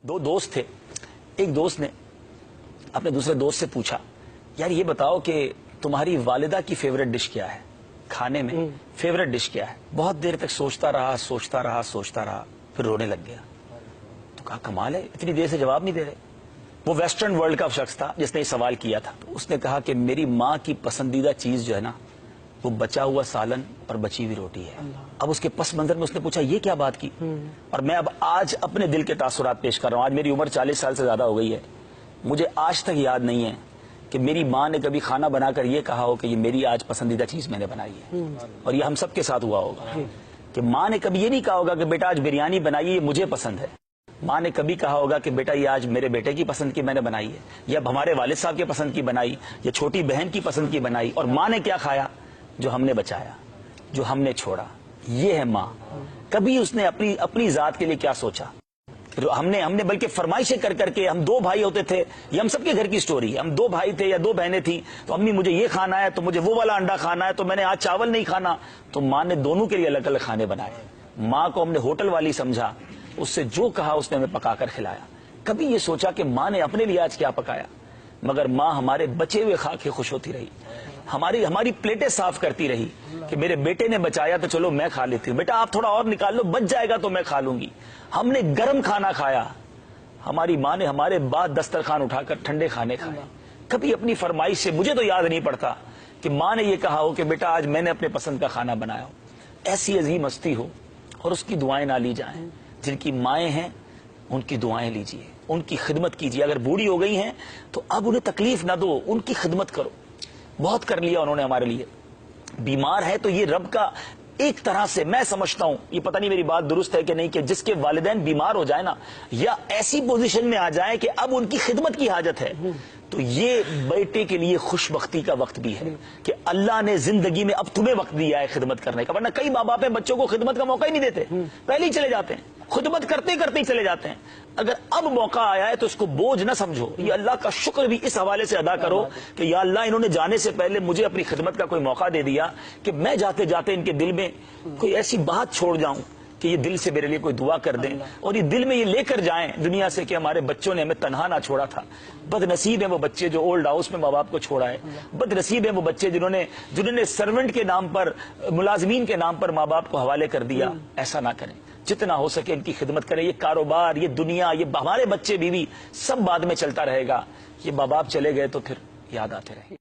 दो दोस्त थे। एक दोस्त ने अपने दूसरे दोस्त से पूछा, यार ये बताओ कि तुम्हारी वालिदा की फेवरेट डिश क्या है, खाने में फेवरेट डिश क्या है। बहुत देर तक सोचता रहा, फिर रोने लग गया। तो कहा कमाल है, इतनी देर से जवाब नहीं दे रहे। वो वेस्टर्न वर्ल्ड का शख्स था जिसने ये सवाल किया था। तो उसने कहा कि मेरी माँ की पसंदीदा चीज जो है ना, वो बचा हुआ सालन और बची हुई रोटी है। अब उसके पस मंजर में उसने पूछा ये क्या बात की। और मैं अब आज अपने दिल के तासुरात पेश कर रहा हूँ। आज मेरी उम्र 40 साल से ज्यादा हो गई है। मुझे आज तक याद नहीं है कि मेरी माँ ने कभी खाना बनाकर ये कहा हो कि ये मेरी आज पसंदीदा चीज मैंने बनाई है। और ये हम सबके साथ हुआ होगा कि माँ ने कभी ये नहीं कहा होगा कि बेटा आज बिरयानी बनाई है, ये मुझे पसंद है। माँ ने कभी कहा होगा कि बेटा ये आज मेरे बेटे की पसंद की मैंने बनाई है, या हमारे वालिद साहब के पसंद की बनाई, या छोटी बहन की पसंद की बनाई। और माँ ने क्या खाया? जो हमने बचाया, जो हमने छोड़ा। ये है माँ। कभी उसने अपनी जात के लिए क्या सोचा? हमने बल्कि फरमाइशें कर करके, हम दो भाई होते थे, ये हम सबके घर की स्टोरी है। हम दो भाई थे या दो बहनें थी, तो अम्मी मुझे ये खाना है, तो मुझे वो वाला अंडा खाना है, तो मैंने आज चावल नहीं खाना। तो माँ ने दोनों के लिए अलग अलग खाने बनाए। माँ को हमने होटल वाली समझा, उससे जो कहा उसने हमें पकाकर खिलाया। कभी ये सोचा कि माँ ने अपने लिए आज क्या पकाया? मगर माँ हमारे बचे हुए खा के खुश होती रही, हमारी प्लेटें साफ करती रही कि मेरे बेटे ने बचाया तो चलो मैं खा लेती हूँ, बेटा आप थोड़ा और निकाल लो, बच जाएगा तो मैं खा लूंगी। हमने गर्म खाना खाया, हमारी माँ ने हमारे बाद दस्तरखान उठाकर ठंडे खाने खाए। कभी अपनी फरमाइश से, मुझे तो याद नहीं पड़ता कि माँ ने यह कहा हो कि बेटा आज मैंने अपने पसंद का खाना बनाया हो। ऐसी अजीम हस्ती हो और उसकी दुआएं ना ली जाएं। जिनकी माएँ हैं उनकी दुआएं लीजिए, उनकी खिदमत कीजिए। अगर बूढ़ी हो गई हैं तो अब उन्हें तकलीफ ना दो, उनकी खिदमत करो। बहुत कर लिया उन्होंने हमारे लिए। बीमार है तो ये रब का एक तरह से, मैं समझता हूं, ये पता नहीं मेरी बात दुरुस्त है कि नहीं, कि जिसके वालिदैन बीमार हो जाए ना, या ऐसी पोजीशन में आ जाए कि अब उनकी खिदमत की हाजत है, तो ये बेटे के लिए खुशबख्ती का वक्त भी है कि अल्लाह ने जिंदगी में अब तुम्हें वक्त दिया है खिदमत करने का। वरना कई माँ बाप बच्चों को खिदमत का मौका ही नहीं देते, पहले ही चले जाते हैं, खुदमत करते करते ही चले जाते हैं। अगर अब मौका आया है तो इसको बोझ न समझो, ये अल्लाह का शुक्र भी इस हवाले से अदा करो कि या अल्लाह इन्होंने जाने से पहले मुझे अपनी खिदमत का कोई मौका दे दिया कि मैं जाते जाते इनके दिल में कोई ऐसी बात छोड़ जाऊं कि ये दिल से मेरे लिए कोई दुआ कर दें, और ये दिल में ये लेकर जाएं दुनिया से कि हमारे बच्चों ने हमें तन्हा ना छोड़ा था। बदनसीब है वो बच्चे जो ओल्ड हाउस में माँ बाप को छोड़ा है। बदनसीब है वो बच्चे जिन्होंने सर्वेंट के नाम पर, मुलाजमीन के नाम पर माँ बाप को हवाले कर दिया। ऐसा ना करें, जितना हो सके इनकी खिदमत करें। ये कारोबार, ये दुनिया, ये हमारे बच्चे बीवी सब बाद में चलता रहेगा। ये माँ बाप चले गए तो फिर याद आते रहे।